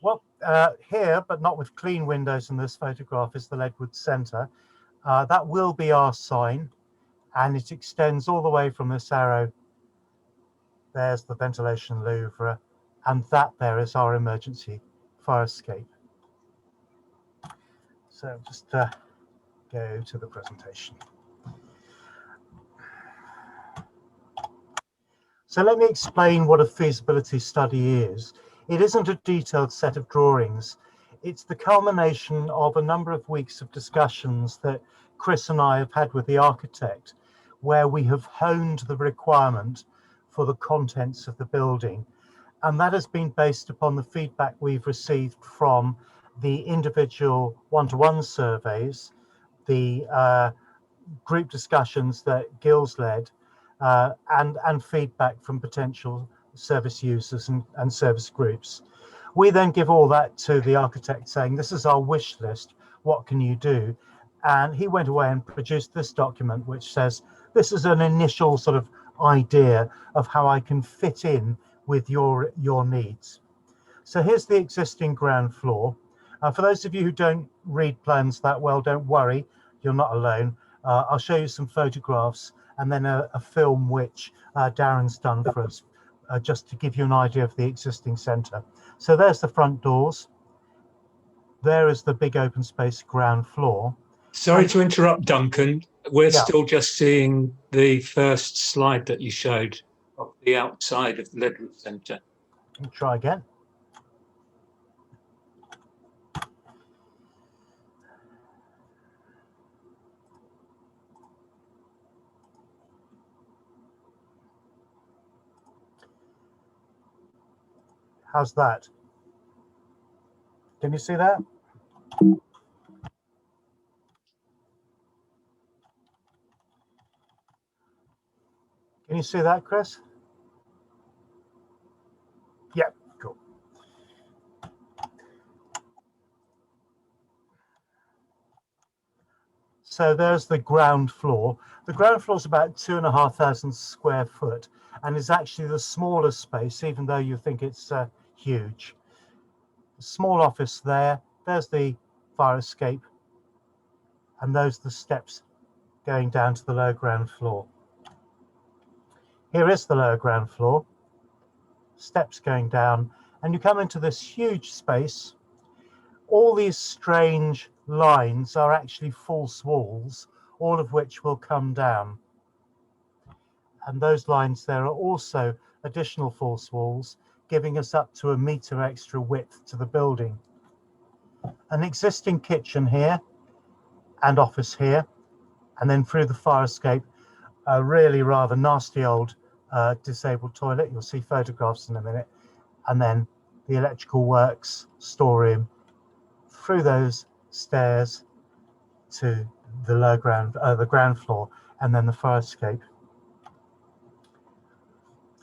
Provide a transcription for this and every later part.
Well, here, but not with clean windows in this photograph, is the Ledward Centre. That will be our sign, and it extends all the way from this arrow. There's the ventilation louvre, and that there is our emergency fire escape. So just go to the presentation. So let me explain what a feasibility study is. It isn't a detailed set of drawings. It's the culmination of a number of weeks of discussions that Chris and I have had with the architect, where we have honed the requirement for the contents of the building. And that has been based upon the feedback we've received from the individual one-to-one surveys, the group discussions that Gil's led, and feedback from potential service users and service groups. We then give all that to the architect saying, this is our wish list, what can you do? And he went away and produced this document which says, this is an initial sort of idea of how I can fit in with your needs. So here's the existing ground floor. For those of you who don't read plans that well, don't worry, you're not alone. I'll show you some photographs and then a film which Darren's done for us, just to give you an idea of the existing centre. So there's the front doors. There is the big open space ground floor. Sorry to interrupt, Duncan. We're still just seeing the first slide that you showed of the outside of the Ledward Centre. Try again. How's that? Can you see that? Can you see that, Chris? Yeah, cool. So there's the ground floor. The ground floor is about 2,500 square foot and is actually the smallest space, even though you think it's huge. Small office there. There's the fire escape, and those are the steps going down to the lower ground floor. Here is the lower ground floor, steps going down, and you come into this huge space. All these strange lines are actually false walls, all of which will come down. And those lines there are also additional false walls, giving us up to 1 meter extra width to the building. An existing kitchen here and office here, and then through the fire escape, a really rather nasty old disabled toilet. You'll see photographs in a minute. And then the electrical works, storeroom, through those stairs to the lower ground, the ground floor, and then the fire escape.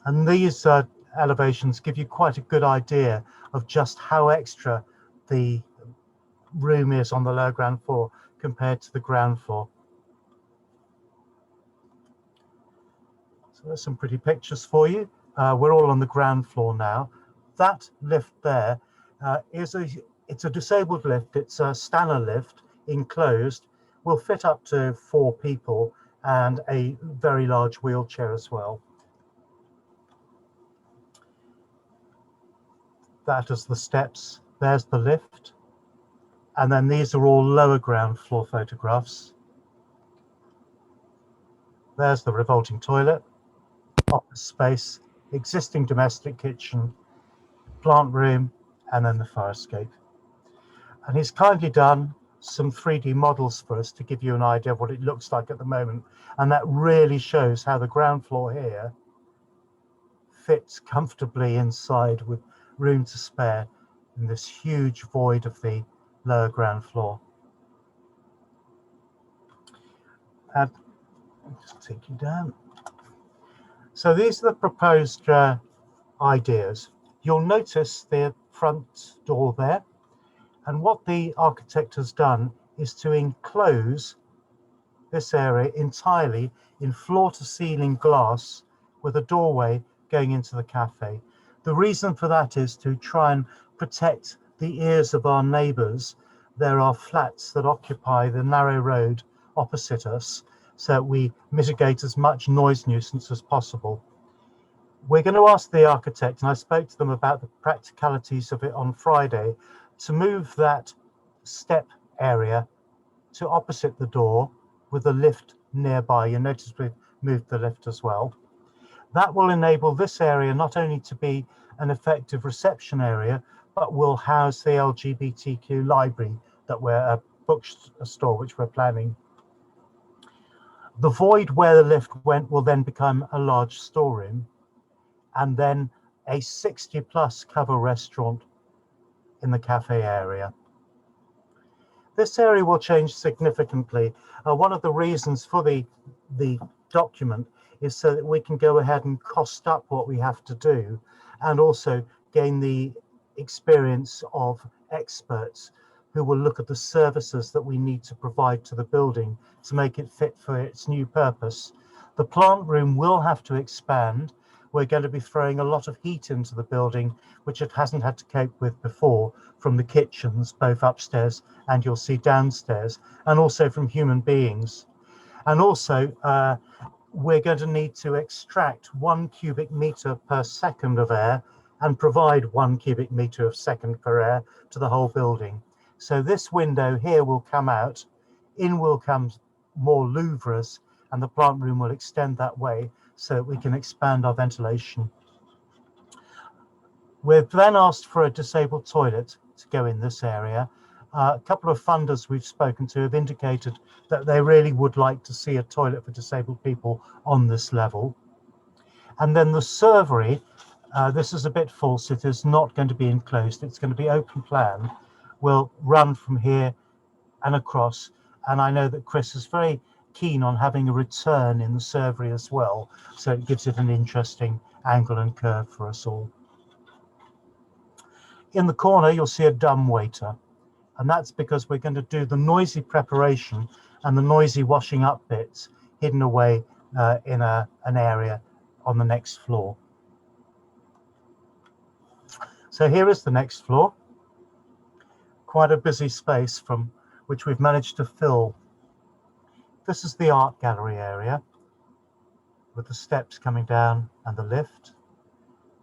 And these elevations give you quite a good idea of just how extra the room is on the lower ground floor compared to the ground floor. So there's some pretty pictures for you. We're all on the ground floor now. That lift there it's a disabled lift. It's a Stanner lift, enclosed, will fit up to 4 people and a very large wheelchair as well. That is the steps. There's the lift. And then these are all lower ground floor photographs. There's the revolting toilet, office space, existing domestic kitchen, plant room, and then the fire escape. And he's kindly done some 3D models for us to give you an idea of what it looks like at the moment. And that really shows how the ground floor here fits comfortably inside with room to spare in this huge void of the lower ground floor. And I'll just take you down. So these are the proposed ideas. You'll notice the front door there. And what the architect has done is to enclose this area entirely in floor-to-ceiling glass with a doorway going into the cafe. The reason for that is to try and protect the ears of our neighbours, there are flats that occupy the narrow road opposite us, so we mitigate as much noise nuisance as possible. We're going to ask the architect, and I spoke to them about the practicalities of it on Friday, to move that step area to opposite the door with the lift nearby. You notice we've moved the lift as well. That will enable this area not only to be an effective reception area, but will house the LGBTQ library that we're a bookstore which we're planning. The void where the lift went will then become a large storeroom, and then a 60+ cover restaurant in the cafe area. This area will change significantly. One of the reasons for the document is so that we can go ahead and cost up what we have to do, and also gain the experience of experts who will look at the services that we need to provide to the building to make it fit for its new purpose. The plant room will have to expand. We're going to be throwing a lot of heat into the building, which it hasn't had to cope with before, from the kitchens, both upstairs and you'll see downstairs, and also from human beings. And also, we're going to need to extract 1 cubic meter per second of air and provide 1 cubic meter of second per air to the whole building. So this window here will come out, in will come more louvres, and the plant room will extend that way so that we can expand our ventilation. We've then asked for a disabled toilet to go in this area. A couple of funders we've spoken to have indicated that they really would like to see a toilet for disabled people on this level. And then the servery, this is a bit false, it is not going to be enclosed, it's going to be open plan, will run from here and across. And I know that Chris is very keen on having a return in the servery as well, so it gives it an interesting angle and curve for us all. In the corner, you'll see a dumb waiter, and that's because we're going to do the noisy preparation and the noisy washing up bits hidden away in an area on the next floor. So here is the next floor. Quite a busy space from which we've managed to fill. This is the art gallery area with the steps coming down and the lift.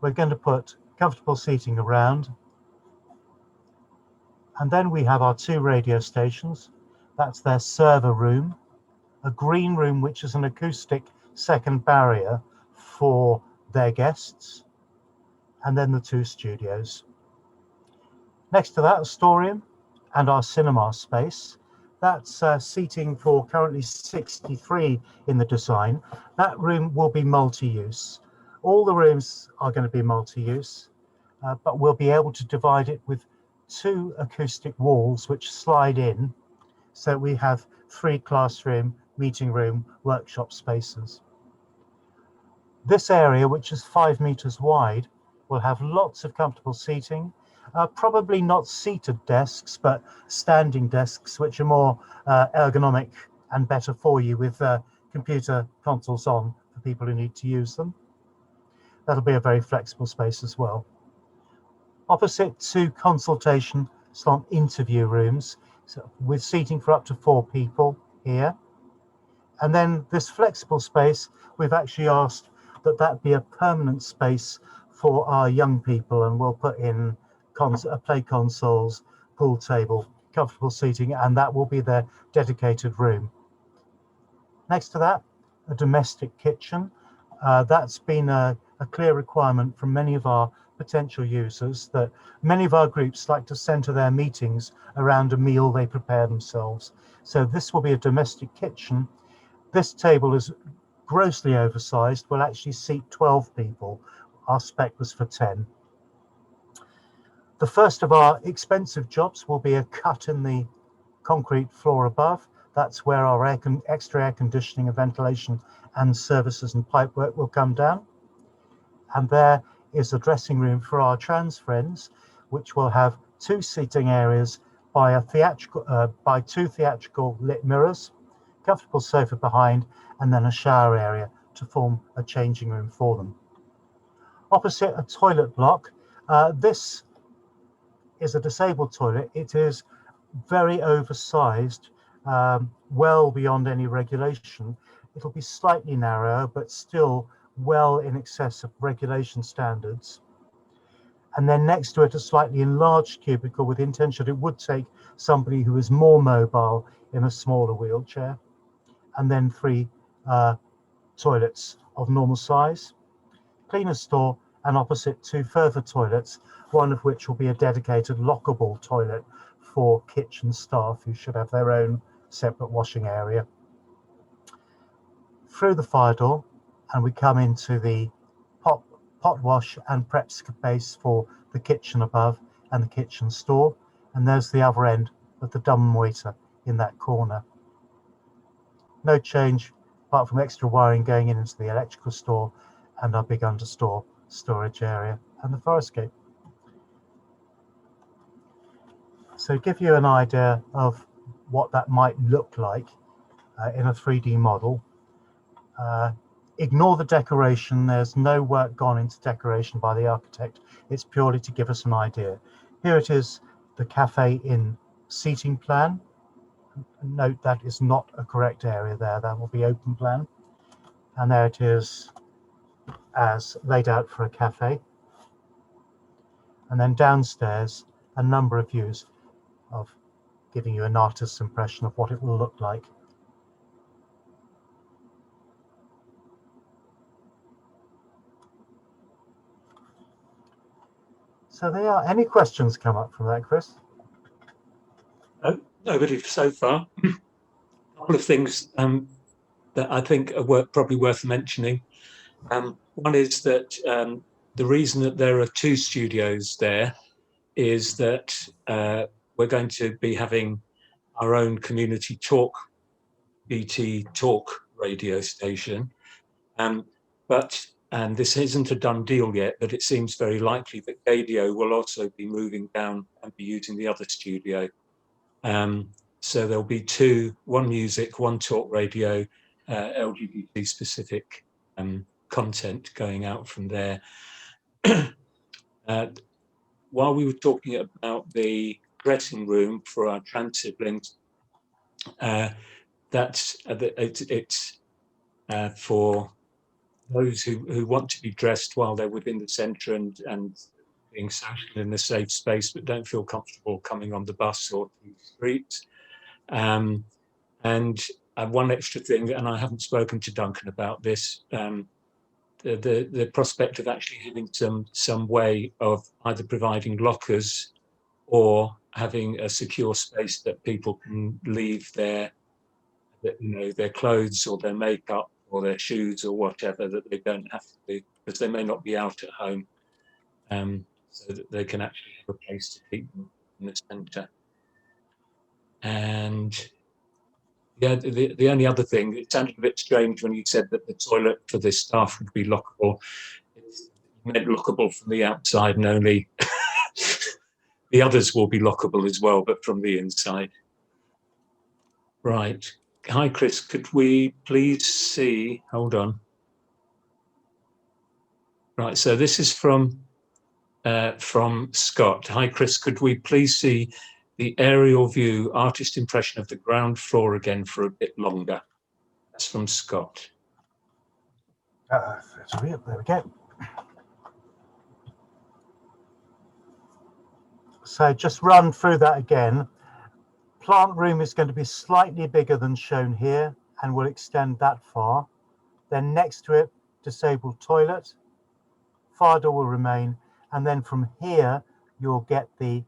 We're going to put comfortable seating around. And then we have our 2 radio stations. That's their server room, a green room, which is an acoustic second barrier for their guests, and then the 2 studios. Next to that, a storeroom and our cinema space. That's seating for currently 63 in the design. That room will be multi-use. All the rooms are going to be multi-use, but we'll be able to divide it with 2 acoustic walls which slide in, so we have 3 classroom, meeting room, workshop spaces. This area, which is 5 meters wide, will have lots of comfortable seating, probably not seated desks, but standing desks, which are more ergonomic and better for you, with computer consoles on for people who need to use them. That'll be a very flexible space as well. Opposite 2 consultation / interview rooms, so with seating for up to 4 people here. And then this flexible space, we've actually asked that be a permanent space for our young people, and we'll put in play consoles, pool table, comfortable seating, and that will be their dedicated room. Next to that, a domestic kitchen. That's been a clear requirement from many of our potential users, that many of our groups like to center their meetings around a meal they prepare themselves. So this will be a domestic kitchen. This table is grossly oversized, will actually seat 12 people. Our spec was for 10. The first of our expensive jobs will be a cut in the concrete floor above. That's where our extra air conditioning and ventilation and services and pipework will come down. And there is a dressing room for our trans friends, which will have 2 seating areas by 2 theatrical lit mirrors, comfortable sofa behind, and then a shower area to form a changing room for them. Opposite, a toilet block. This is a disabled toilet. It is very oversized, well beyond any regulation. It'll be slightly narrower, but still well in excess of regulation standards. And then next to it, a slightly enlarged cubicle with the intention it would take somebody who is more mobile in a smaller wheelchair. And then 3 toilets of normal size, cleaner store, and opposite 2 further toilets, one of which will be a dedicated lockable toilet for kitchen staff who should have their own separate washing area. Through the fire door, and we come into the pot wash and prep space for the kitchen above and the kitchen store, and there's the other end of the dumb waiter in that corner. No change apart from extra wiring going into the electrical store and our big understore storage area and the fire escape. So give you an idea of what that might look like in a 3D model. Ignore the decoration. There's no work gone into decoration by the architect. It's purely to give us an idea. Here it is, the cafe in seating plan. Note that is not a correct area there. That will be open plan. And there it is as laid out for a cafe. And then downstairs, a number of views of giving you an artist's impression of what it will look like. So there are. Any questions come up from that, Chris? No, nobody so far. A couple of things that I think are probably worth mentioning. One is that the reason that there are 2 studios there is that we're going to be having our own community talk, BT talk radio station. And this isn't a done deal yet, but it seems very likely that Gadio will also be moving down and be using the other studio. So there'll be 2, one music, one talk radio, LGBT specific content going out from there. While we were talking about the dressing room for our trans siblings, it's for those who want to be dressed while they're within the centre and being social in a safe space, but don't feel comfortable coming on the bus or through the streets. And one extra thing, and I haven't spoken to Duncan about this, the prospect of actually having some way of either providing lockers or having a secure space that people can leave their clothes or their makeup or their shoes or whatever, that they don't have to do, because they may not be out at home, so that they can actually have a place to keep them in the centre. And yeah, the only other thing, it sounded a bit strange when you said that the toilet for this staff would be lockable. It's meant lockable from the outside, and only the others will be lockable as well, but from the inside. Right. Hi, Chris. Could we please see? Hold on. Right. So this is from Scott. Hi, Chris. Could we please see the aerial view, artist impression of the ground floor again for a bit longer? That's from Scott. There we go. So just run through that again. Plant room is going to be slightly bigger than shown here and will extend that far. Then next to it, disabled toilet. Fire door will remain. And then from here, you'll get the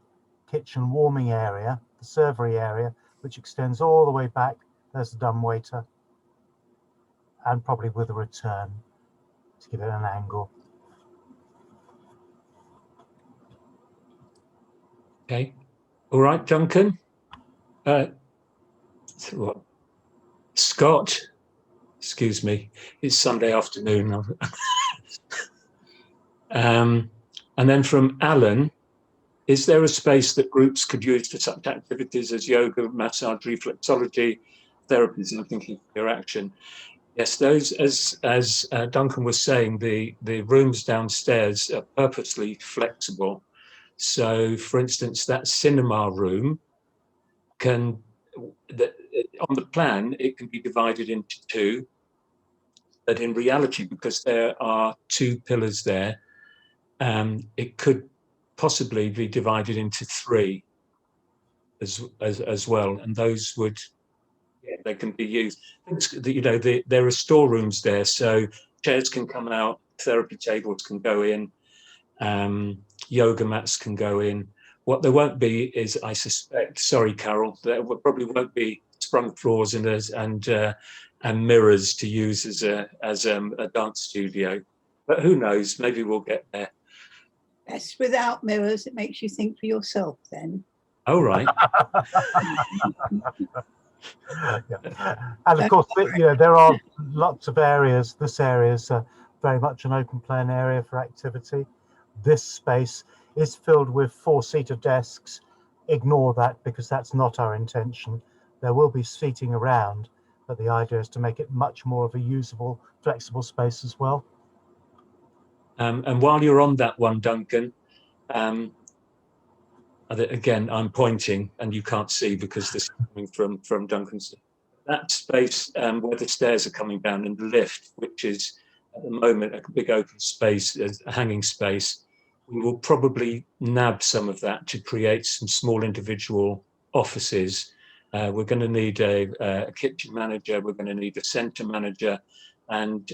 kitchen warming area, the servery area, which extends all the way back. There's the dumbwaiter. And probably with a return to give it an angle. Okay. All right, Duncan. Scott, excuse me, it's Sunday afternoon. And then from Alan, is there a space that groups could use for such activities as yoga, massage, reflexology, therapies? I'm thinking of your action. Yes, those, as Duncan was saying, the rooms downstairs are purposely flexible So, for instance, that cinema room on the plan, it can be divided into two, but in reality, because there are two pillars there, it could possibly be divided into three as well, and those would, they can be used. You know, there are storerooms there, so chairs can come out, therapy tables can go in, yoga mats can go in. What there won't be is, I suspect, sorry, Carol, there probably won't be sprung floors and mirrors to use as a dance studio. But who knows? Maybe we'll get there. Yes, without mirrors, it makes you think for yourself then. Oh, right. Yeah. And of course, you know, there are lots of areas. This area is very much an open plan area for activity. This space is filled with four-seater desks. Ignore that, because that's not our intention. There will be seating around, but the idea is to make it much more of a usable, flexible space as well. And while you're on that one, Duncan, again, I'm pointing and you can't see because this is coming from Duncan's. That space where the stairs are coming down, and the lift, which is at the moment a big open space, a hanging space, we will probably nab some of that to create some small individual offices. We're going to need a kitchen manager, we're going to need a centre manager, and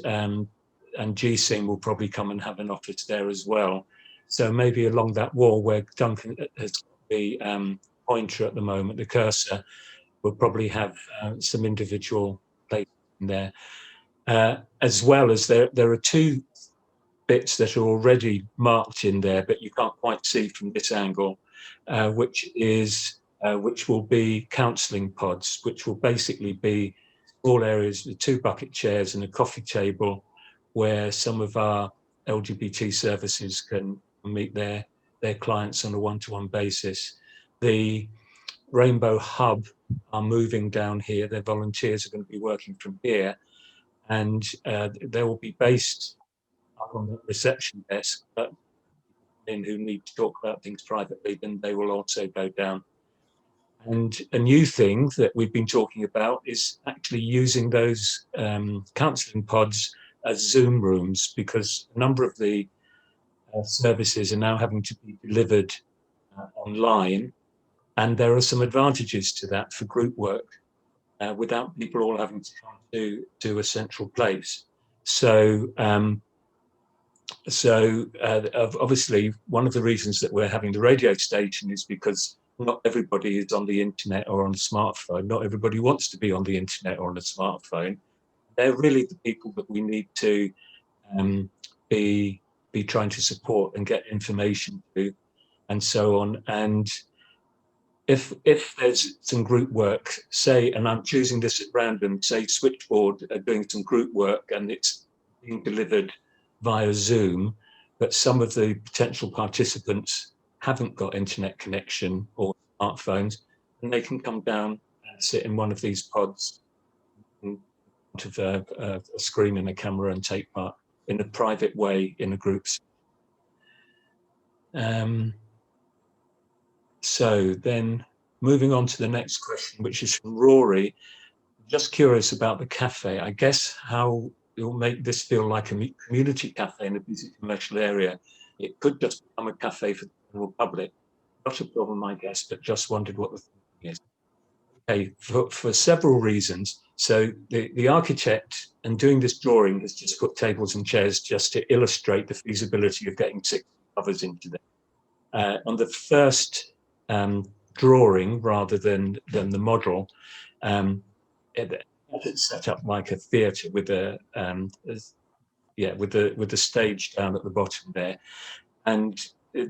GSIM will probably come and have an office there as well. So maybe along that wall where Duncan has got the pointer at the moment, the cursor, we'll probably have some individual places in there. As well as there are two bits that are already marked in there, but you can't quite see from this angle, which will be counselling pods, which will basically be small areas with two bucket chairs and a coffee table where some of our LGBT services can meet their clients on a one-to-one basis. The Rainbow Hub are moving down here. Their volunteers are going to be working from here, and they will be based up on the reception desk, but who need to talk about things privately, then they will also go down. And a new thing that we've been talking about is actually using those counselling pods as Zoom rooms, because a number of the services are now having to be delivered online, and there are some advantages to that for group work without people all having to come to a central place. So obviously one of the reasons that we're having the radio station is because not everybody is on the internet or on a smartphone. Not everybody wants to be on the internet or on a smartphone. They're really the people that we need to be trying to support and get information to, and so on. And if there's some group work, say, and I'm choosing this at random, say Switchboard are doing some group work and it's being delivered via Zoom, but some of the potential participants haven't got internet connection or smartphones, and they can come down and sit in one of these pods in front of a screen and a camera and take part in a private way in a group. So then moving on to the next question, which is from Rory. Just curious about the cafe. I guess how you'll make this feel like a community cafe in a busy commercial area. It could just become a cafe for the general public. Not a problem, I guess, but just wondered what the thinking is. Okay, for several reasons. So the architect, and doing this drawing, has just put tables and chairs just to illustrate the feasibility of getting 6 covers into there. On the first drawing, rather than the model, it's set up like a theatre with a with the stage down at the bottom there, and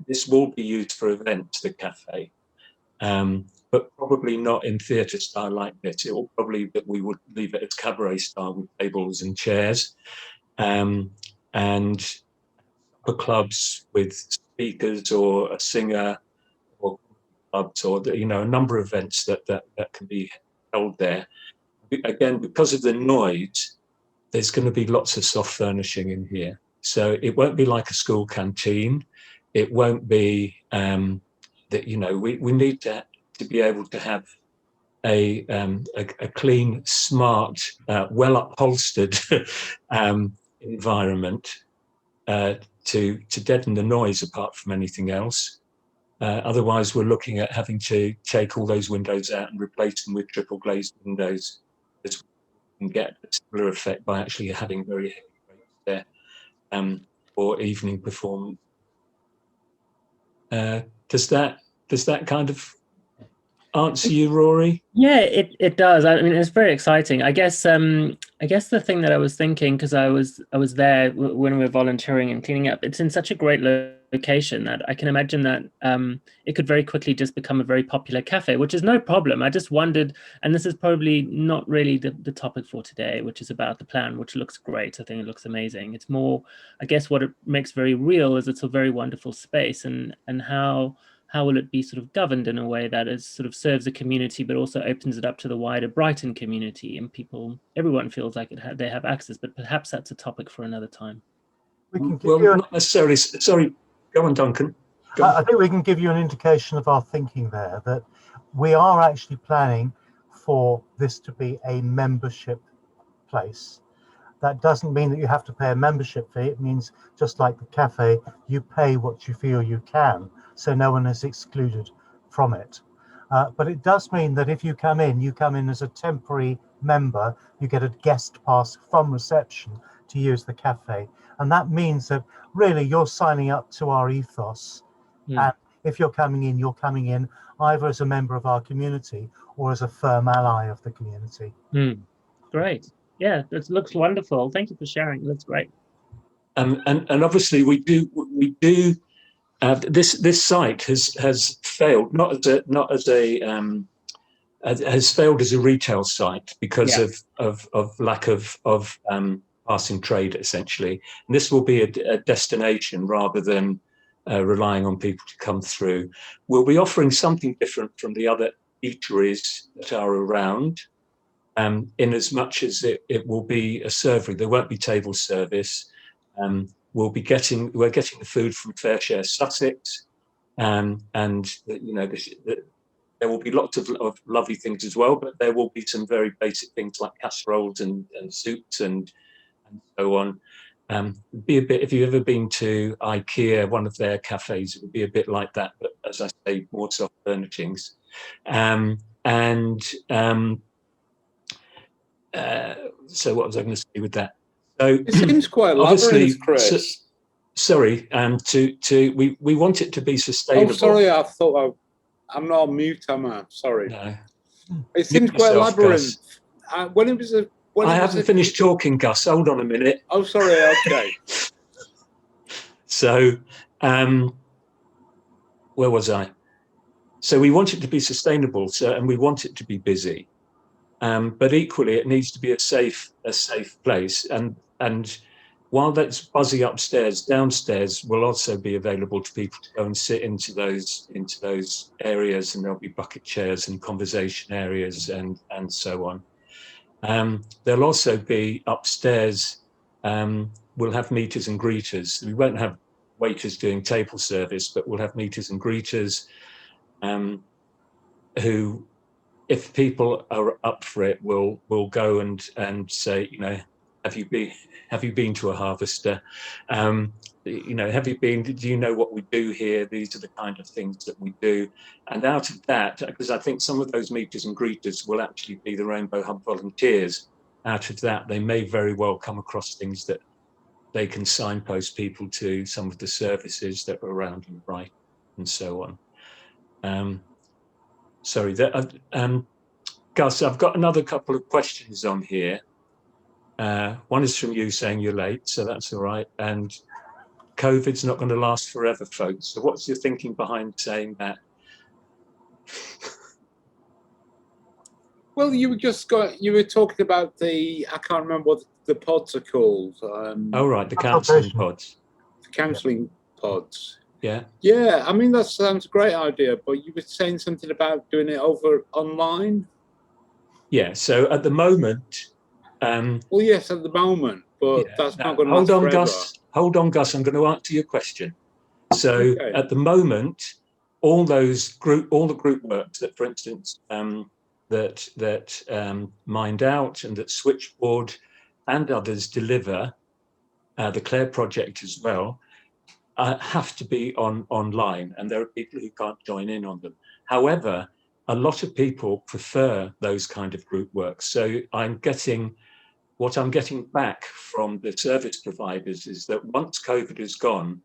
this will be used for events, the cafe, but probably not in theatre style like this. It will probably that we would leave it as cabaret style with tables and chairs, and for clubs with speakers or a singer, or clubs, or a number of events that can be held there. Again, because of the noise, there's going to be lots of soft furnishing in here. So it won't be like a school canteen. it won't be that, you know, we need to be able to have a clean, smart, well upholstered environment to deaden the noise apart from anything else. Otherwise, we're looking at having to take all those windows out and replace them with triple glazed windows, as we can get a similar effect by actually having very heavy rates there for evening performance. Does that kind of answer you, Rory? Yeah, it does. I mean, it's very exciting. I guess the thing that I was thinking, because I was there when we were volunteering and cleaning up, it's in such a great location that I can imagine that it could very quickly just become a very popular cafe, which is no problem. I just wondered, and this is probably not really the topic for today, which is about the plan, which looks great. I think it looks amazing. It's more, I guess, what it makes very real is it's a very wonderful space, and how will it be sort of governed in a way that is sort of serves the community, but also opens it up to the wider Brighton community, and everyone feels like they have access, but perhaps that's a topic for another time. Not necessarily. Sorry, go on, Duncan. Go on. I think we can give you an indication of our thinking there, that we are actually planning for this to be a membership place. That doesn't mean that you have to pay a membership fee. It means, just like the cafe, you pay what you feel you can, so no one is excluded from it. But it does mean that if you come in as a temporary member, you get a guest pass from reception to use the cafe. And that means that really you're signing up to our ethos. And if you're coming in either as a member of our community or as a firm ally of the community. Great. Yeah, it looks wonderful. Thank you for sharing. It looks great. And obviously we do. This site has failed has failed as a retail site because of lack of passing trade, essentially. And this will be a destination rather than relying on people to come through. We'll be offering something different from the other eateries that are around. In as much as it will be a servery, there won't be table service. We're getting the food from Fair Share Sussex, and you know there will be lots of lovely things as well, but there will be some very basic things like casseroles and soups and so on. Be a bit, if you've ever been to IKEA, one of their cafes, it would be a bit like that, but as I say, more soft furnishings. So what was I going to say with that? So it seems quite labyrinth, Chris. Sorry, we want it to be sustainable. Oh, sorry, I thought I'm not on mute, am I? Sorry. No. It seems quite labyrinth. I haven't finished talking, Gus. Hold on a minute. Oh, sorry. Okay. So, where was I? So we want it to be sustainable, and we want it to be busy. But equally, it needs to be a safe place. And while that's buzzy upstairs, downstairs will also be available to people to go and sit into those areas, and there'll be bucket chairs and conversation areas and so on. There'll also be upstairs. We'll have meeters and greeters. We won't have waiters doing table service, but we'll have meeters and greeters who, if people are up for it, will go and say, you know, have you been to a harvester? You know, have you been? Do you know what we do here? These are the kind of things that we do. And out of that, because I think some of those meeters and greeters will actually be the Rainbow Hub volunteers. Out of that, they may very well come across things that they can signpost people to, some of the services that are around in Brighton and so on. Sorry, Gus, I've got another couple of questions on here. One is from you saying you're late, so that's all right. And COVID's not going to last forever, folks. So what's your thinking behind saying that? Well, you were talking about I can't remember what the pods are called. Oh, right, the counselling pods. The counselling pods. Yeah. Yeah, I mean, that sounds a great idea, but you were saying something about doing it over online? Yeah, so at the moment... well, yes, at the moment, but that's not going to last forever. Hold on, Gus. I'm going to answer your question. So Okay. at the moment, all the group works that, for instance, Mind Out and that Switchboard and others deliver, the Clare project as well, have to be online, and there are people who can't join in on them. However, a lot of people prefer those kind of group works. So what I'm getting back from the service providers is that once COVID is gone,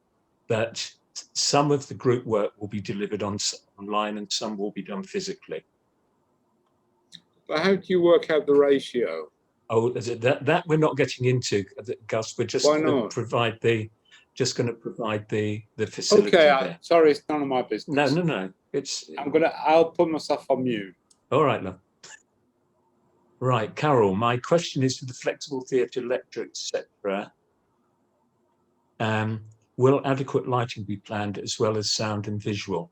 that some of the group work will be delivered online and some will be done physically. But how do you work out the ratio? Oh, is it that we're not getting into, Gus. We're just Why going to not? provide the facility. Okay, there. sorry, it's none of my business. No. I'll put myself on mute. All right, love. Right, Carol, my question is for the flexible theatre lecture, etc. Will adequate lighting be planned as well as sound and visual?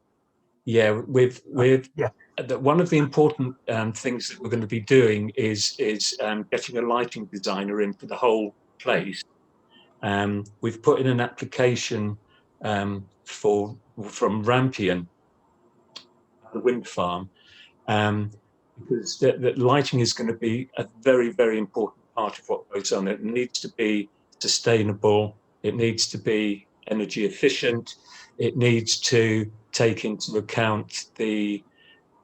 Yeah, one of the important things that we're going to be doing is getting a lighting designer in for the whole place. We've put in an application from Rampion, the wind farm, because that lighting is going to be a very, very important part of what goes on. It needs to be sustainable. It needs to be energy efficient. It needs to take into account the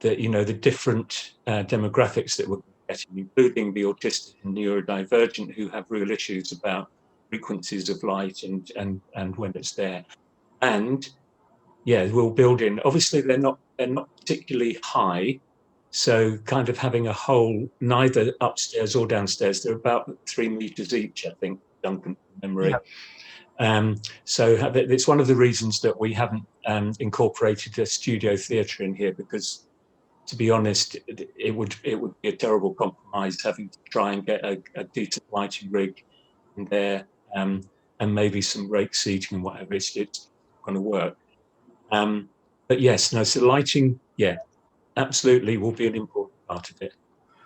different demographics that we're getting, including the autistic and neurodivergent, who have real issues about frequencies of light and when it's there. And yeah, we'll build in. Obviously, they're not particularly high, so kind of having a hole neither upstairs or downstairs. They're about 3 meters each, I think, Duncan, from memory. Yeah. So it's one of the reasons that we haven't incorporated a studio theatre in here, because, to be honest, it would be a terrible compromise having to try and get a decent lighting rig in there, and maybe some rake seating and whatever. It's going to work. But yes, no. So lighting, yeah, absolutely, will be an important part of it.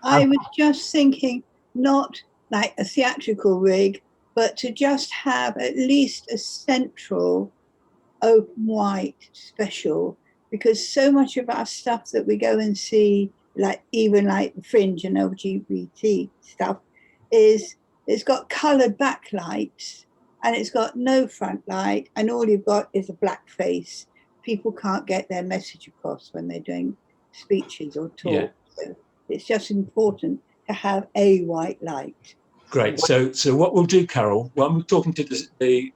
I was just thinking, not like a theatrical rig, but to just have at least a central open white special, because so much of our stuff that we go and see, like even like the Fringe and LGBT stuff, it's got coloured backlights and it's got no front light, and all you've got is a black face. People can't get their message across when they're doing speeches or talks. Yeah. So it's just important to have a white light. Great. So what we'll do, Carol, when we're talking to the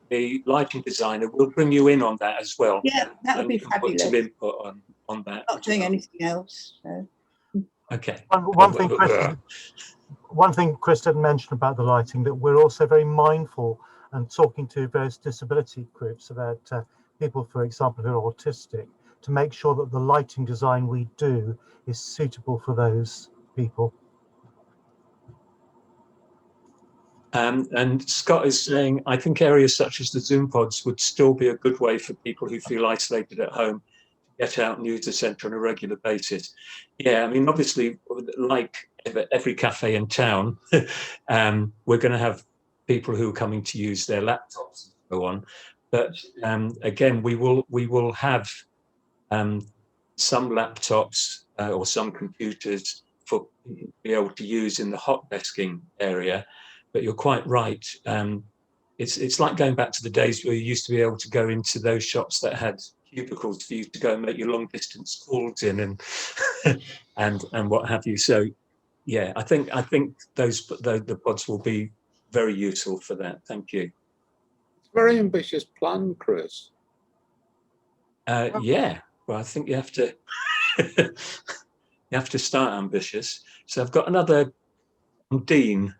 lighting designer, we'll bring you in on that as well. Yeah, that would be fabulous. Put some input on that. Not doing anything else. So. Okay. One thing Chris didn't mention about the lighting, that we're also very mindful and talking to various disability groups about people, for example, who are autistic, to make sure that the lighting design we do is suitable for those people. And Scott is saying, I think areas such as the Zoom pods would still be a good way for people who feel isolated at home to get out and use the centre on a regular basis. Yeah, I mean, obviously, like every cafe in town, we're going to have people who are coming to use their laptops and so on. But again, we will have some laptops or some computers for people to be able to use in the hot desking area. But you're quite right. It's like going back to the days where you used to be able to go into those shops that had cubicles for you to go and make your long distance calls in and what have you. So yeah, I think the pods will be very useful for that. Thank you. It's a very ambitious plan, Chris. Yeah. Well, I think you have to start ambitious. So I've got another Dean.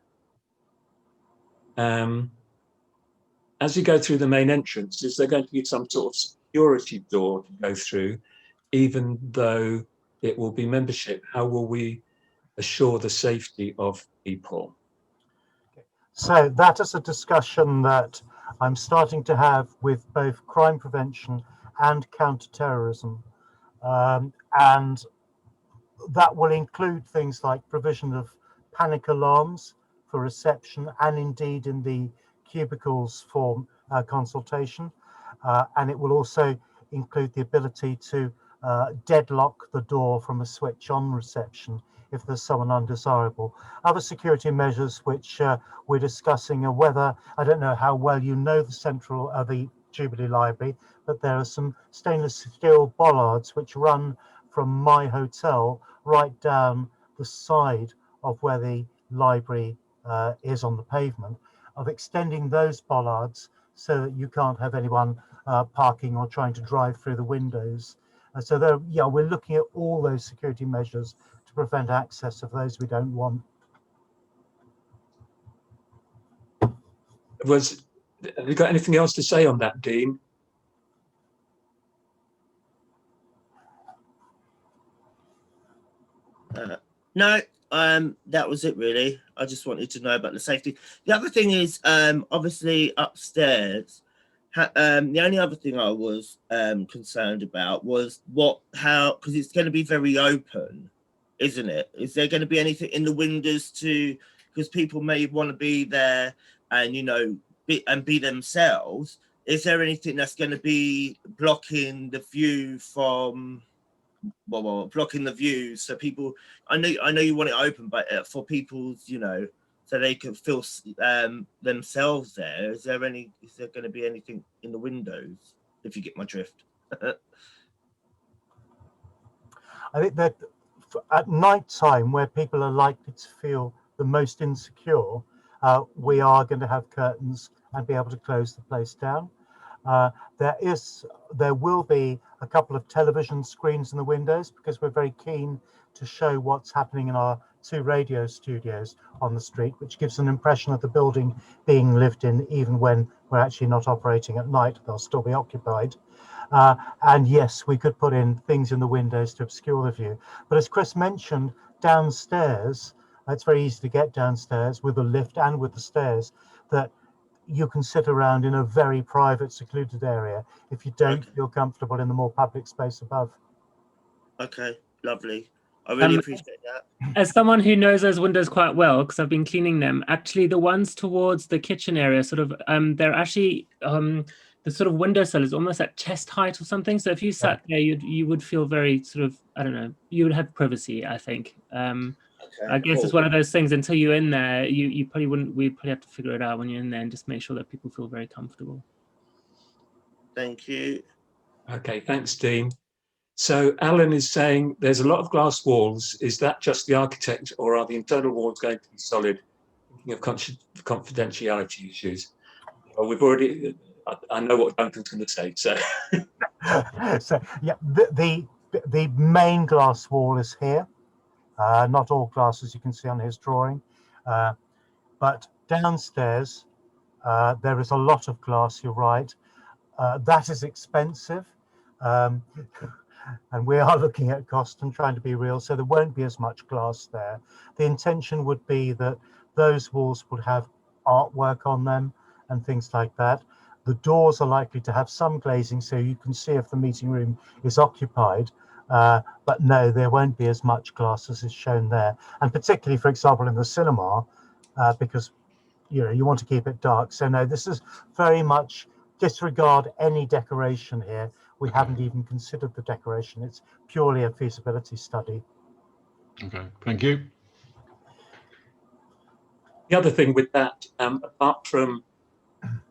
As you go through the main entrance, is there going to be some sort of security door to go through, even though it will be membership? How will we assure the safety of people? So that is a discussion that I'm starting to have with both crime prevention and counter-terrorism. And that will include things like provision of panic alarms for reception and indeed in the cubicles for consultation. and it will also include the ability to deadlock the door from a switch on reception if there's someone undesirable. Other security measures which we're discussing are whether, I don't know how well you know the Jubilee Library, but there are some stainless steel bollards which run from my hotel right down the side of where the library is on the pavement, of extending those bollards so that you can't have anyone parking or trying to drive through the windows. So there, yeah, we're looking at all those security measures to prevent access of those we don't want. Have you got anything else to say on that, Dean? No, that was it really. I just wanted to know about the safety. The other thing is, obviously upstairs, the only other thing I was concerned about was because it's going to be very open, isn't it? Is there going to be anything in the windows because people may want to be there and, you know, be themselves. Is there anything that's going to be blocking the view from, well, blocking the view so people, I know you want it open, but for people's, you know, so they can feel themselves there. Is there going to be anything in the windows, if you get my drift? I think that at night time, where people are likely to feel the most insecure, we are going to have curtains and be able to close the place down. There will be a couple of television screens in the windows because we're very keen to show what's happening in our 2 radio studios on the street, which gives an impression of the building being lived in even when we're actually not operating at night. They'll still be occupied. And yes, we could put in things in the windows to obscure the view. But as Chris mentioned, downstairs, it's very easy to get downstairs with the lift and with the stairs, that you can sit around in a very private, secluded area if you don't feel comfortable in the more public space above. Okay, lovely. I really appreciate that. As someone who knows those windows quite well, because I've been cleaning them, actually the ones towards the kitchen area, sort of, they're actually, the sort of windowsill is almost at chest height or something. So if you sat there, you would feel very sort of, I don't know, you would have privacy, I think. Okay, I guess cool. it's one of those things, until you're in there, you probably wouldn't, we probably have to figure it out when you're in there and just make sure that people feel very comfortable. Thank you. Okay, thanks, Dean. So Alan is saying there's a lot of glass walls. Is that just the architect, or are the internal walls going to be solid? Thinking of confidentiality issues. Well, we've already, I know what Duncan's going to say, so. So yeah, the main glass wall is here. Not all glass, as you can see on his drawing, but downstairs there is a lot of glass. You're right. That is expensive, and we are looking at cost and trying to be real, so there won't be as much glass there. The intention would be that those walls would have artwork on them and things like that. The doors are likely to have some glazing so you can see if the meeting room is occupied, but no, there won't be as much glass as is shown there. And particularly, for example, in the cinema, because you want to keep it dark. So no, this is very much disregard any decoration here. We haven't even considered the decoration. It's purely a feasibility study. Okay, thank you. The other thing with that, apart from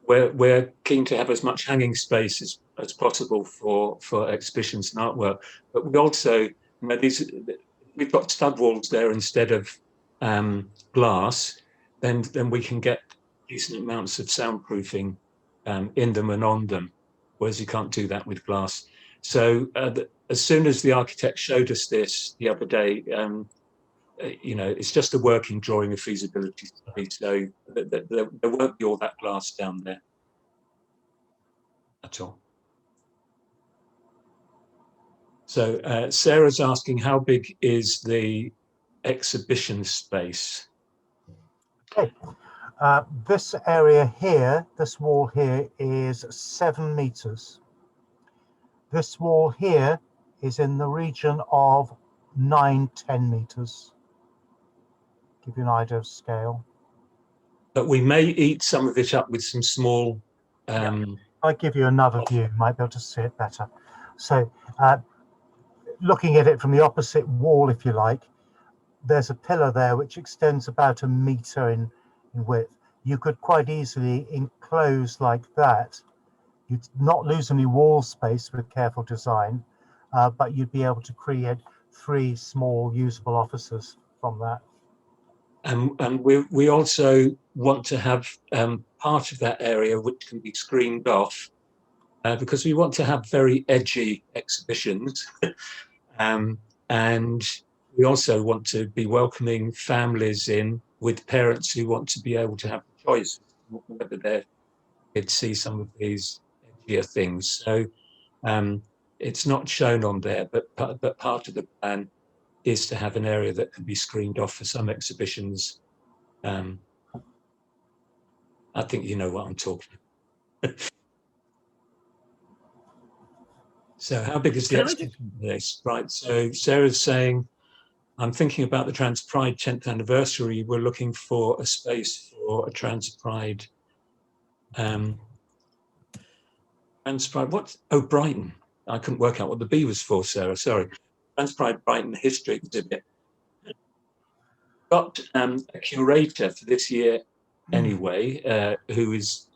we're keen to have as much hanging space as possible for exhibitions and artwork, but we also, we've got stud walls there instead of glass, then we can get decent amounts of soundproofing in them and on them, whereas you can't do that with glass. So as soon as the architect showed us this the other day, it's just a working drawing of feasibility study, so there won't be all that glass down there at all. So Sarah's asking, how big is the exhibition space? Okay. This area here, this wall here, is 7 meters. This wall here is in the region of 9-10 meters. Give you an idea of scale. But we may eat some of it up with some small I give you another view, you might be able to see it better. So looking at it from the opposite wall, if you like, there's a pillar there which extends about 1 meter in width. You could quite easily enclose like that. You'd not lose any wall space with careful design, but you'd be able to create 3 small usable offices from that. And we also want to have part of that area which can be screened off, because we want to have very edgy exhibitions. And we also want to be welcoming families in with parents who want to be able to have the choice whether their kids see some of these edgier things. So it's not shown on there, but part of the plan is to have an area that can be screened off for some exhibitions. I think you know what I'm talking about. So how big is the exhibition list? Right, so Sarah's saying, I'm thinking about the Trans Pride 10th anniversary. We're looking for a space for a Trans Pride. Trans Pride, what? Oh, Brighton. I couldn't work out what the B was for, Sarah, sorry. Trans Pride Brighton History Exhibit. Got a curator for this year anyway, there is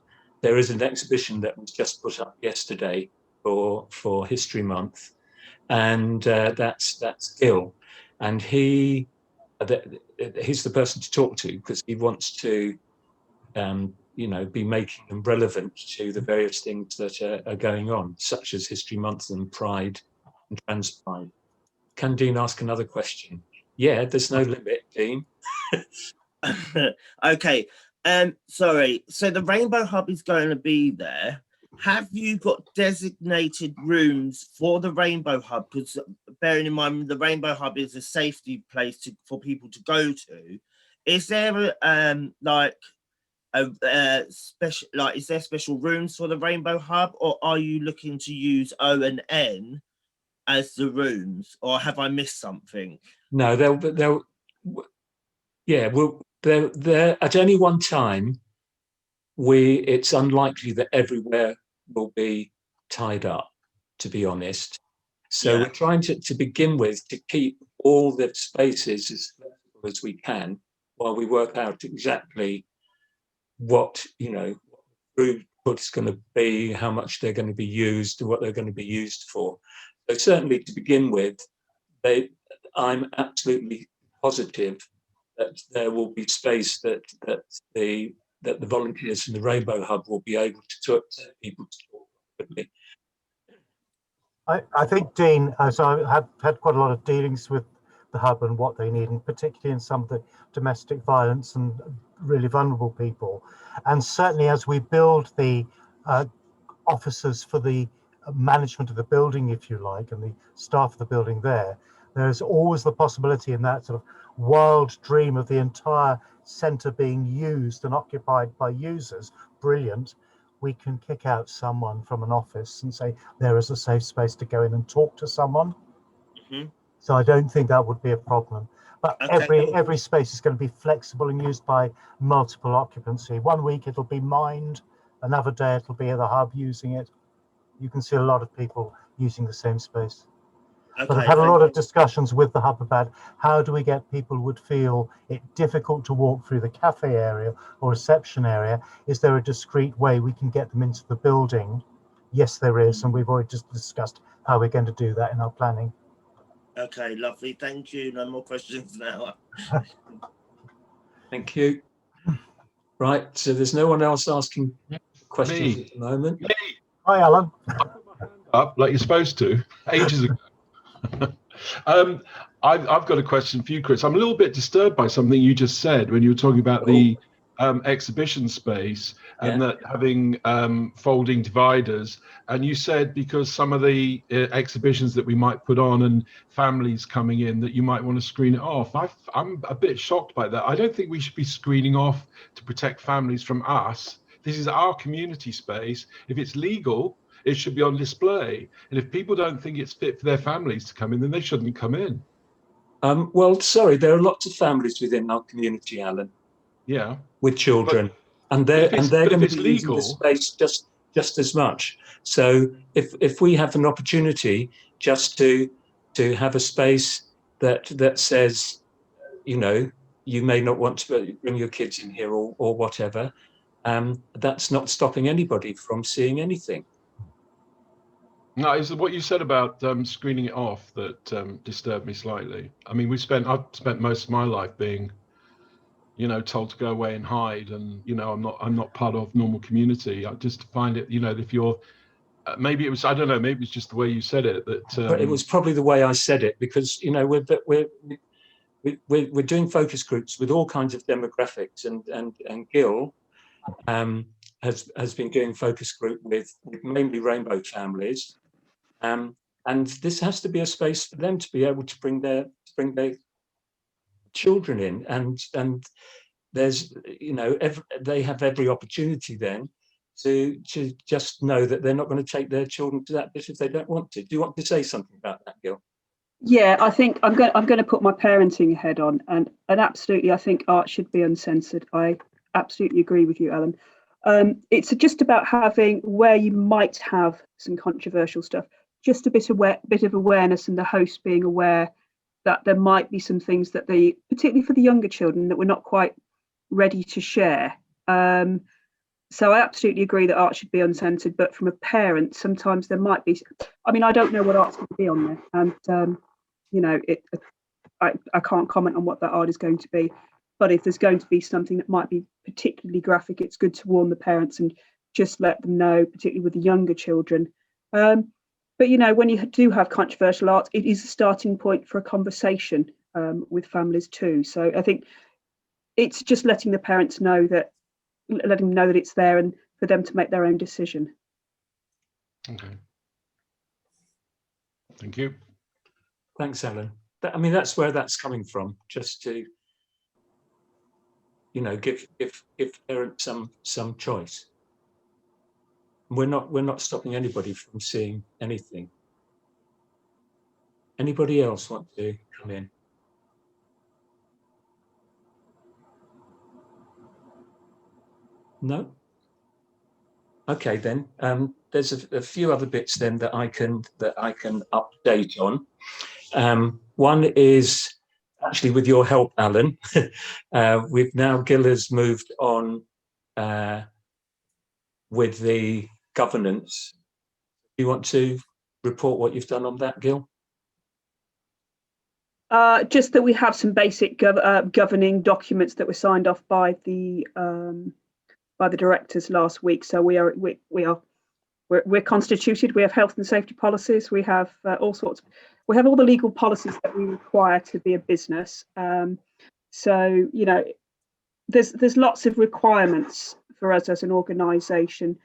an exhibition that was just put up yesterday for History Month, and that's Gil. And he's the person to talk to because he wants to, be making them relevant to the various things that are going on, such as History Month and Pride and Trans Pride. Can Dean ask another question? Yeah, there's no limit, Dean. Okay. Sorry. So the Rainbow Hub is going to be there. Have you got designated rooms for the Rainbow Hub? Because bearing in mind the Rainbow Hub is a safety place for people to go to. Is there is there special rooms for the Rainbow Hub, or are you looking to use O and N as the rooms, or have I missed something? No, they'll there at any one time. It's unlikely that everywhere will be tied up, to be honest. So we're trying to begin with to keep all the spaces as flexible as we can while we work out exactly what throughput's going to be, how much they're going to be used, and what they're going to be used for. So certainly to begin with, I'm absolutely positive that there will be space that the volunteers from the Rainbow Hub will be able to talk to people to talk quickly. I think, Dean, as I have had quite a lot of dealings with the Hub and what they need, and particularly in some of the domestic violence and really vulnerable people. And certainly as we build the offices for the management of the building, if you like, and the staff of the building there's always the possibility in that sort of wild dream of the entire centre being used and occupied by users, brilliant, we can kick out someone from an office and say there is a safe space to go in and talk to someone. So I don't think that would be a problem. But every space is going to be flexible and used by multiple occupancy. One week it'll be mined, another day it'll be at the Hub using it. You can see a lot of people using the same space. But I've had a lot of discussions with the Hub about how do we get people who would feel it difficult to walk through the cafe area or reception area. Is there a discreet way we can get them into the building? Yes, there is. And we've already just discussed how we're going to do that in our planning. Okay, lovely. Thank you. No more questions now. Thank you. Right, so there's no one else asking questions at the moment. Hi, Alan. Up like you're supposed to, ages ago. I've got a question for you, Chris. I'm a little bit disturbed by something you just said when you were talking about the exhibition space and that having folding dividers. And you said because some of the exhibitions that we might put on and families coming in, that you might want to screen it off. I'm a bit shocked by that. I don't think we should be screening off to protect families from us. This is our community space. If it's legal, it should be on display. And if people don't think it's fit for their families to come in, then they shouldn't come in. Well, sorry, there are lots of families within our community, Alan. Yeah. With children. And they're going to be using the space just as much. So if we have an opportunity just to have a space that says, you know, you may not want to bring your kids in here or whatever, that's not stopping anybody from seeing anything. No, it's what you said about screening it off that disturbed me slightly. I mean, I've spent most of my life being, you know, told to go away and hide, and you know, I'm not part of normal community. I just find it, you know, if you're maybe it was, I don't know, maybe it's just the way you said it that. But it was probably the way I said it, because you know we're doing focus groups with all kinds of demographics, and Gil has been doing focus group with mainly rainbow families. And this has to be a space for them to be able to bring their children in, and there's, you know, they have every opportunity then to just know that they're not going to take their children to that bit if they don't want to. Do you want to say something about that, Gil? Yeah, I think I'm going to put my parenting head on, and absolutely, I think art should be uncensored. I absolutely agree with you, Alan. It's just about having, where you might have some controversial stuff, just a bit of awareness, and the host being aware that there might be some things that they, particularly for the younger children, that we're not quite ready to share. So I absolutely agree that art should be uncensored, but from a parent, sometimes there might be, I mean, I don't know what art's going to be on there, and you know, I can't comment on what that art is going to be, but if there's going to be something that might be particularly graphic, it's good to warn the parents and just let them know, particularly with the younger children. But you know, when you do have controversial art, it is a starting point for a conversation with families too. So I think it's just letting the parents know that, letting them know that it's there, and for them to make their own decision. Okay. Thank you. Thanks, Alan. I mean, that's where that's coming from, just to, you know, give parents some choice. We're not stopping anybody from seeing anything. Anybody else want to come in? No? Okay, then. There's a few other bits then that I can update on. One is actually with your help, Alan. We've now, Gil has moved on with the governance. Do you want to report what you've done on that, Gil? Just that we have some basic governing documents that were signed off by the directors last week. So we're constituted. We have health and safety policies. We have all sorts. We have all the legal policies that we require to be a business. So you know, there's lots of requirements for us as an organisation,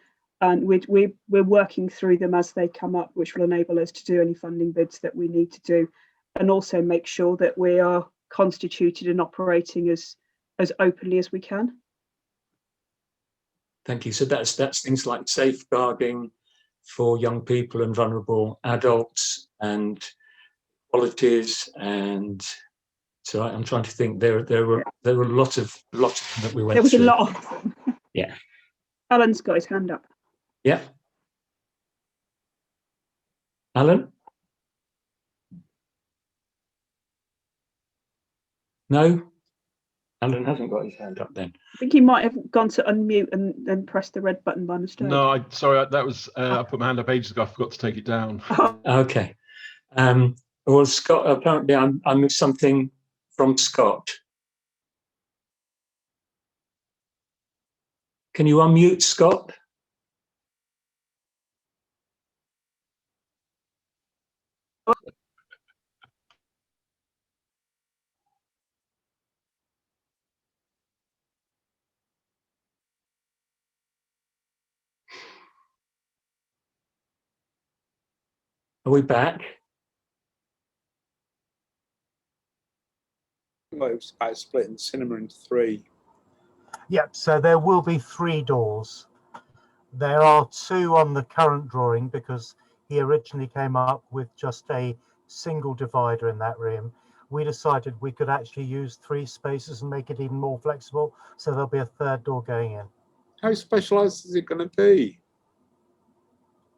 and we're working through them as they come up, which will enable us to do any funding bids that we need to do, and also make sure that we are constituted and operating as openly as we can. Thank you. So that's things like safeguarding for young people and vulnerable adults, and qualities, and so I'm trying to think. There were a lot of them that we went through. There was a lot of them. Yeah. Alan's got his hand up. Yeah. Alan? No? Alan hasn't got his hand up then. I think he might have gone to unmute and then pressed the red button by mistake. No, sorry, that was I put my hand up ages ago. I forgot to take it down. Okay. Well, Scott, apparently I missed something from Scott. Can you unmute, Scott? Are we back? Well, it was about splitting cinema into three. Yep, so there will be 3 doors. There are 2 on the current drawing because he originally came up with just a single divider in that room. We decided we could actually use 3 spaces and make it even more flexible, so there'll be a 3rd door going in. How specialised is it going to be?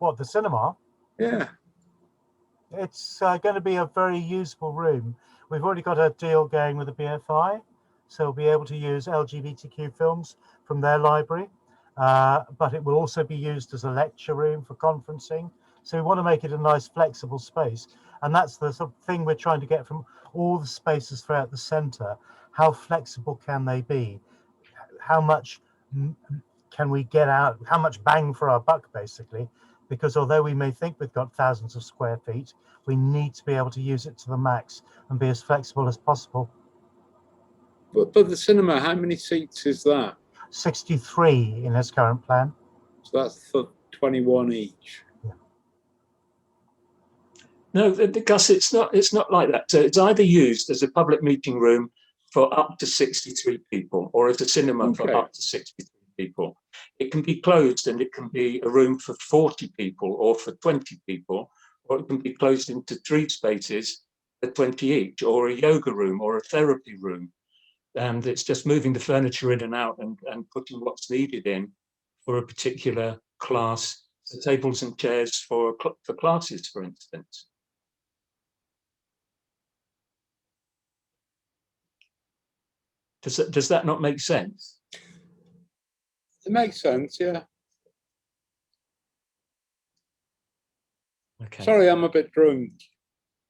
What, the cinema? Yeah. It's going to be a very usable room. We've already got a deal going with the BFI, so we'll be able to use LGBTQ films from their library, but it will also be used as a lecture room for conferencing. So we want to make it a nice flexible space, and that's the sort of thing we're trying to get from all the spaces throughout the centre. How flexible can they be? How much can we get out? How much bang for our buck, basically? Because although we may think we've got thousands of square feet, we need to be able to use it to the max and be as flexible as possible. But the cinema, how many seats is that? 63 in its current plan. So that's for 21 each. Yeah. No, Gus, it's not like that. So it's either used as a public meeting room for up to 63 people, or as a cinema for up to 63 people. It can be closed, and it can be a room for 40 people or for 20 people, or it can be closed into 3 spaces for 20 each, or a yoga room or a therapy room. And it's just moving the furniture in and out and putting what's needed in for a particular class, so tables and chairs for classes, for instance. Does that not make sense? It makes sense, yeah. Okay. Sorry, I'm a bit drunk.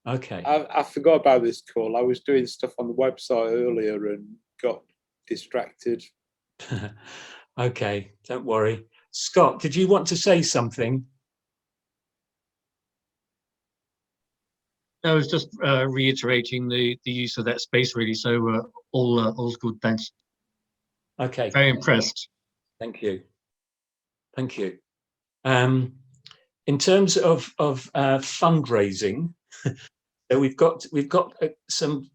Okay. I forgot about this call. I was doing stuff on the website earlier and got distracted. Okay, don't worry. Scott, did you want to say something? I was just reiterating the use of that space, really. So all's good, thanks. Okay. Very impressed. Thank you. Thank you. In terms of fundraising, so we've got some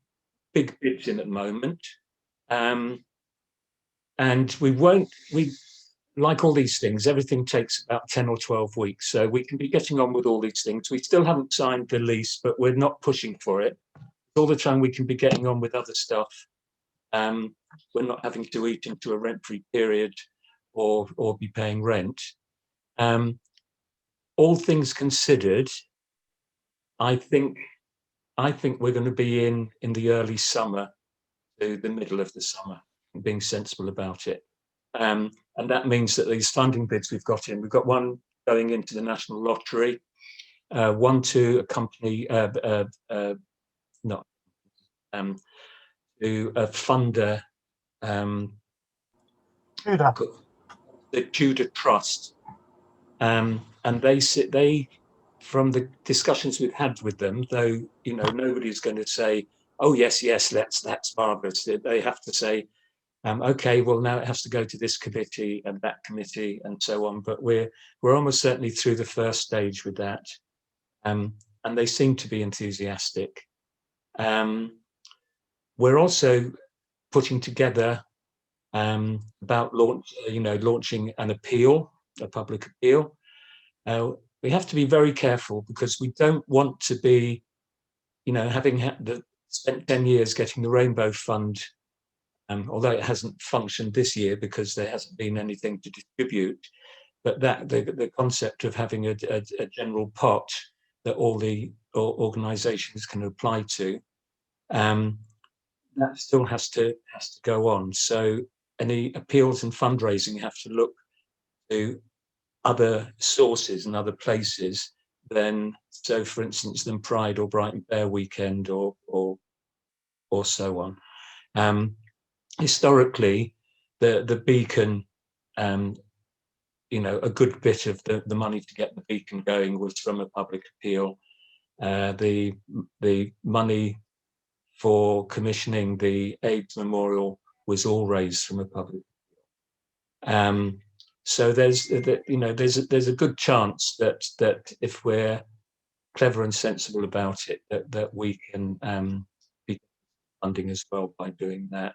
big bids in at the moment, and we like all these things, everything takes about 10 or 12 weeks. So we can be getting on with all these things. We still haven't signed the lease, but we're not pushing for it. All the time we can be getting on with other stuff. We're not having to eat into a rent-free period or be paying rent. All things considered, I think we're going to be in the early summer to the middle of the summer, being sensible about it. And that means that these funding bids we've got in, we've got one going into the National Lottery, one to a company, to a funder, the Tudor Trust. And they, from the discussions we've had with them, though, you know, nobody's going to say, oh, yes, that's marvelous. They have to say, okay, well, now it has to go to this committee and that committee and so on. But we're almost certainly through the first stage with that. And they seem to be enthusiastic. We're also putting together about launching an appeal, a public appeal. We have to be very careful because we don't want to be, you know, having spent 10 years getting the Rainbow Fund, although it hasn't functioned this year because there hasn't been anything to distribute, but that the concept of having a general pot that all the organisations can apply to, that still has to go on. So any appeals and fundraising have to look to other sources and other places than, so for instance, than Pride or Brighton Bear Weekend or so on. Historically, the Beacon, you know, a good bit of the money to get the Beacon going was from a public appeal. The money for commissioning the AIDS Memorial was all raised from a public appeal. So there's a good chance that if we're clever and sensible about it, that we can be funding as well by doing that.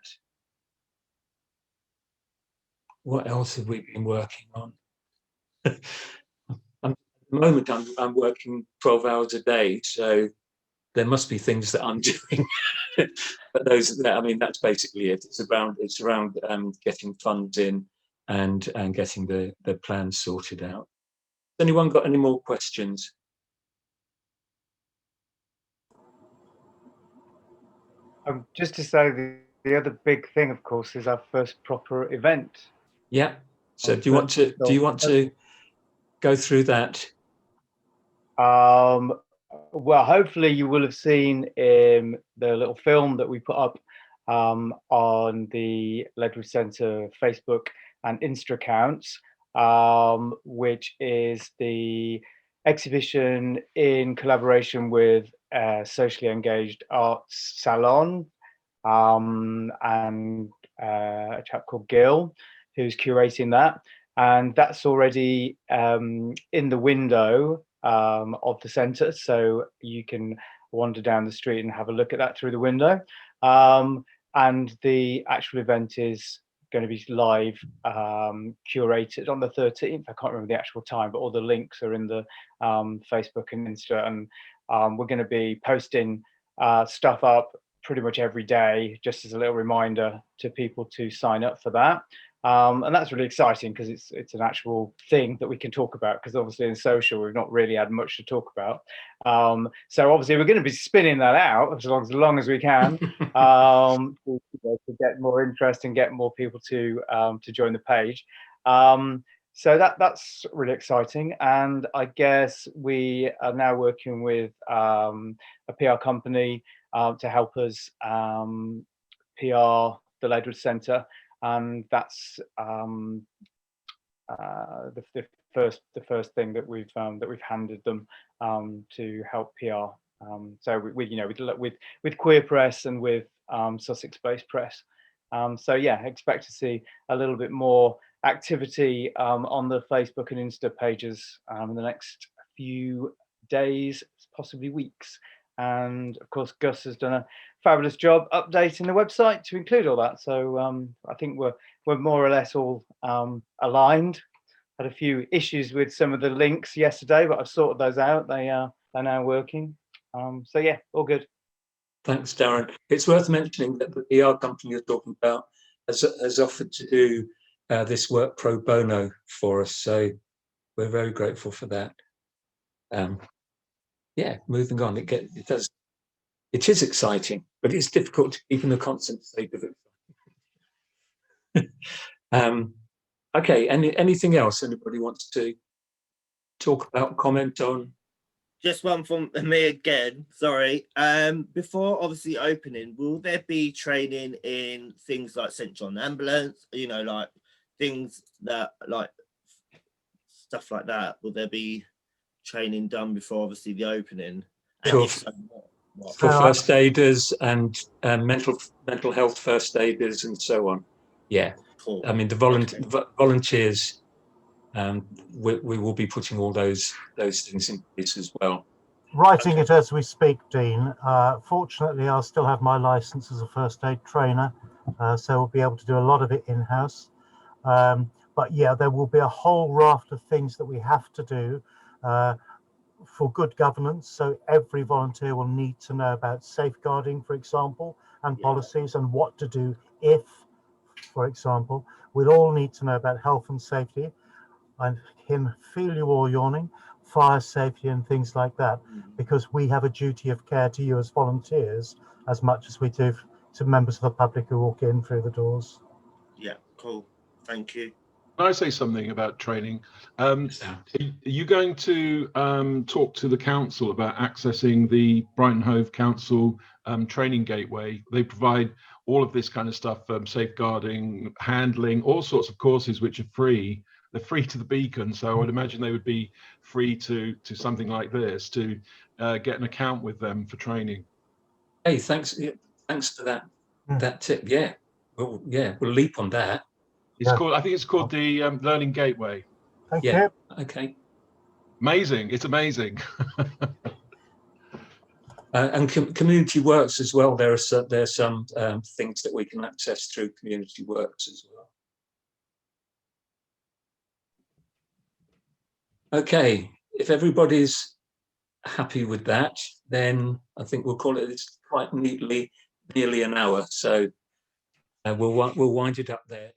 What else have we been working on? At the moment, I'm working 12 hours a day, so there must be things that I'm doing. But I mean, that's basically it. It's around getting funds in and getting the plans sorted out. anyone got any more questions? Just to say, the other big thing, of course, is our first proper event. Yeah. So do you want to go through that? Well, hopefully you will have seen the little film that we put up on the Ledward Centre Facebook and Insta accounts, which is the exhibition in collaboration with Socially Engaged Arts Salon and a chap called Gil, who's curating that. And that's already in the window of the centre, so you can wander down the street and have a look at that through the window. And the actual event is going to be live, curated on the 13th. I can't remember the actual time, but all the links are in the Facebook and Insta, and we're going to be posting stuff up pretty much every day, just as a little reminder to people to sign up for that. And that's really exciting because it's an actual thing that we can talk about, because obviously in social we've not really had much to talk about. So obviously we're going to be spinning that out as long as we can, to get more interest and get more people to join the page. So that's really exciting. And I guess we are now working with a PR company to help us PR the Ledward Centre. And that's the first thing that we've handed them to help PR. So with Queer Press and with Sussex Based Press. So yeah, expect to see a little bit more activity on the Facebook and Insta pages in the next few days, possibly weeks. And of course, Gus has done a fabulous job updating the website to include all that. So I think we're more or less all aligned. Had a few issues with some of the links yesterday, but I've sorted those out. They're now working. So yeah, all good. Thanks, Darren. It's worth mentioning that the PR company you're talking about has offered to do this work pro bono for us. So we're very grateful for that. Yeah, moving on. It is exciting, but it's difficult to keep in a constant state of it. Okay, anything else anybody wants to talk about, comment on? Just one from me again, sorry. Before obviously opening, will there be training in things like St. John Ambulance, like things that, like stuff like that? Will there be training done before obviously the opening? Sure. For first aiders and mental health first aiders and so on. Yeah, cool. I mean the volunteers. We will be putting all those things in place as well. Writing it as we speak, Dean. Fortunately, I'll still have my license as a first aid trainer, so we'll be able to do a lot of it in-house. But yeah, there will be a whole raft of things that we have to do for good governance. So every volunteer will need to know about safeguarding, for example, and policies, and what to do if, for example. We'll all need to know about health and safety. I can feel you all yawning, fire safety and things like that, because we have a duty of care to you as volunteers as much as we do to members of the public who walk in through the doors. Yeah, cool. Thank you. Can I say something about training? Are you going to talk to the council about accessing the Brighton Hove Council training gateway? They provide all of this kind of stuff, safeguarding, handling, all sorts of courses which are free. They're free to the beacon, so I would imagine they would be free to something like this, to get an account with them for training. Hey, thanks for that tip. Yeah, we'll leap on that. It's called, I think it's called the Learning Gateway. Thank you. Okay. Amazing. It's amazing. And Community Works as well. There are some things that we can access through Community Works as well. Okay, if everybody's happy with that, then I think we'll call it. It's quite neatly nearly an hour, so we'll wind it up there.